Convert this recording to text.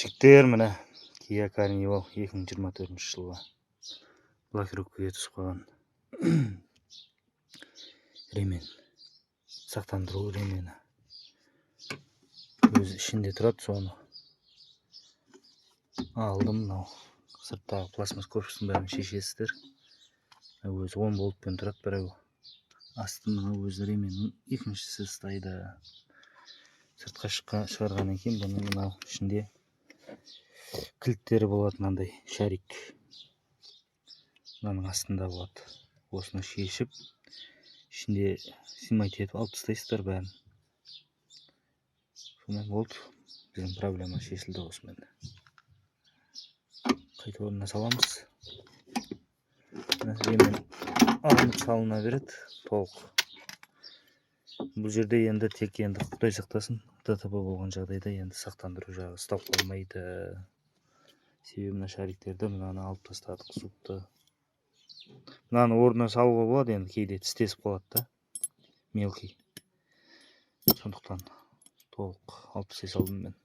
Жігіттер, міне Kia Carnival 2024 жылы блокировкаға түсіп қалған ремен, сақтандыру ремені. Өзі ішінде тұрады, соны алдым. Мынау сырттағы пластмасс корпустың бәрін шешесіздер. Өзі 10 болтпен тұрады, біреу асты. Мынау өзі ременнің екіншісі стайды. Сыртқа шығарғаннан кейін бұның мынау ішінде кілттері болады, мынандай шарик. Мынаның астында болады. Осыны шешіп, ішінде симайтып етіп алып тастайсыздар бәрін. Сонымен болды. Біздің проблема шешілді осымен. Қайта орнына саламыз. Ремен алынып салына береді толық. Бұл жерде енді тек Құдай сақтасын, ДТП болған жағдайда енді сақтандыру жағы ұстап қалмайды. Себебі мына шариктерді мынаны алып тастадық, суықты. Мынаны орнына салуға болады, енді кейде тістесіп қалады да, мелкий. Сондықтан толық алып тастай салдым мен.